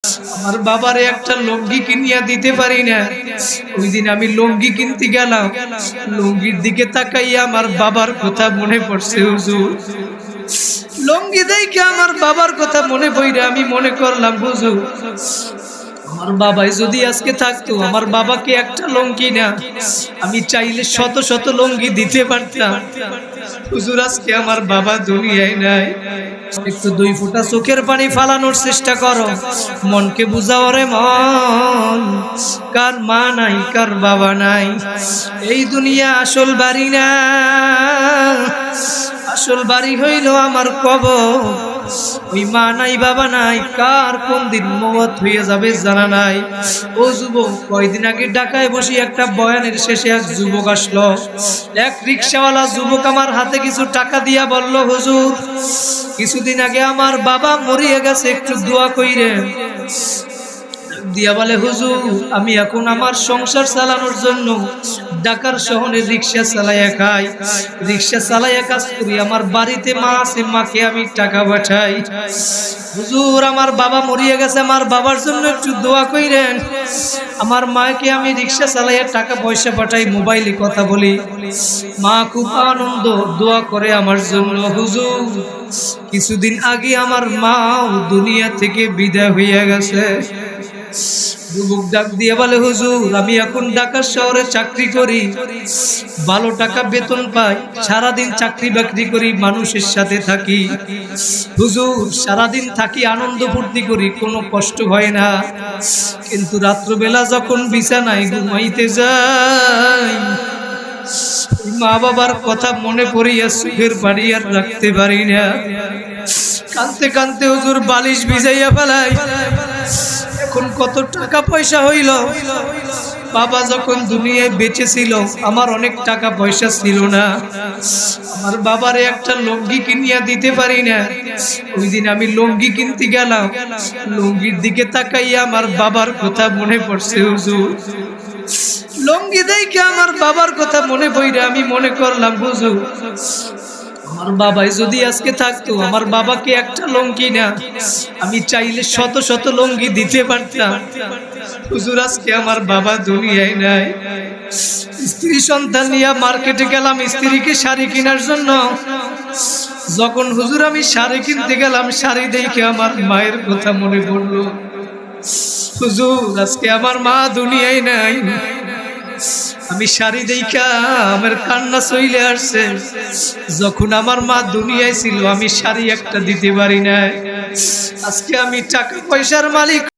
আমার বাবারে একটা লুঙ্গি কিনিয়া দিতে পারি না। ওই দিন আমি লুঙ্গি কিনতে গেলাম, লুঙ্গির দিকে তাকাইয়া আমার বাবার কথা মনে পড়ছে। হুজুর, লুঙ্গি দেখে আমার বাবার কথা মনে পড়ে আমি মনে করলাম, হুজুর আমার বাবাই যদি আজকে থাকতো, আমার বাবাকে একটা লুঙ্গি না আমি চাইলে শত শত লুঙ্গি দিতে পারতাম। হুজুর, আজকে আমার বাবা দুনিয়ায় নাই। একটু দুই ফোঁটা চোখের পানি ফালানোর চেষ্টা করো, মনকে বুঝাও রে মন, কার মা নাই কার বাবা নাই। এই দুনিয়া আসল বাড়ি না, আসল বাড়ি হইল আমার কবর। ওই মা নাই বাবা নাই, কার কোন দিন মওত হয়ে যাবে জানা নাই। ও যুবক, কয়দিন আগে ঢাকায় বসে একটা বয়ানের শেষে এক যুবক আসলো। এক রিকশাওয়ালা যুবক আমার হাতে কিছু টাকা দিয়া বলল, হুজুর কিছুদিন আগে আমার বাবা মরিয়া গেছে, একটু দোয়া কইরেন। দিয়া বলে, হুজুর আমি এখন আমার সংসার চালানোর জন্য ঢাকার শহরে রিক্সা চালাইয়া খাই, রিক্সা চালাইয়া কাজ করি। আমার বাড়িতে মা আছে, মাকে আমি টাকা পাঠাই। হুজুর আমার বাবা মরিয়া গেছে, আমার বাবার জন্য একটু দোয়া কইরেন। আমার মাকে আমি রিক্সা চালাইয়া টাকা পয়সা পাঠাই, মোবাইলে কথা বলি, মা খুব আনন্দ দোয়া করে আমার জন্য। হুজুর কিছুদিন আগে আমার মাও দুনিয়া থেকে বিদায় হইয়া গেছে। যুবক ডাক দিয়ে বলে, হুজুর আমি এখন ঢাকা শহরে চাকরি করি, ভালো টাকা বেতন পাই, সারাদিন চাকরি বাকরি করি, মানুষের সাথে থাকি। হুজুর সারাদিন থাকি, আনন্দ ফুর্তি করি, কোনো কষ্ট হয় না। কিন্তু রাত্রবেলা যখন বিছানায় ঘুমাইতে যাই, মা বাবার কথা মনে পড়িয়া সুখের পানি আর রাখতে পারি না। কাঁদতে কাঁদতে হুজুর বালিশ ভিজাইয়া ফেলাই। এখন কত টাকা পয়সা হইল, বাবা যখন দুনিয়ায় বেঁচে ছিল আমার অনেক টাকা পয়সা ছিল না, আমার বাবারে একটা লুঙ্গি কিনিয়া দিতে পারি না। ওই দিন আমি লুঙ্গি কিনতে গেলাম, লুঙ্গির দিকে তাকাইয়া আমার বাবার কথা মনে পড়ছে। হুজুর লুঙ্গি দেখে আমার বাবার কথা মনে পড়ে আমি মনে করলাম, হুজুর আমার বাবাই যদি আজকে থাকতো, আমার বাবাকে একটা লুঙ্গি না আমি চাইলে শত শত লুঙ্গি দিতে পারতাম। হুজুর আজকে আমার বাবা দুনিয়ায় নাই। স্ত্রী সন্তান নিয়ে মার্কেটে গেলাম স্ত্রীকে শাড়ি কেনার জন্য। যখন হুজুর আমি শাড়ি কিনতে গেলাম, শাড়ি দেখে আমার মায়ের কথা মনে পড়লো। হুজুর আজকে আমার মা দুনিয়ায় নাই। আমি শাড়ি দেখা আমার কান্না চলে আসছে। যখন আমার মা দুনিয়ায় ছিল আমি শাড়ি একটা দিতে পারি না। আজকে আমি টাকা পয়সার মালিক।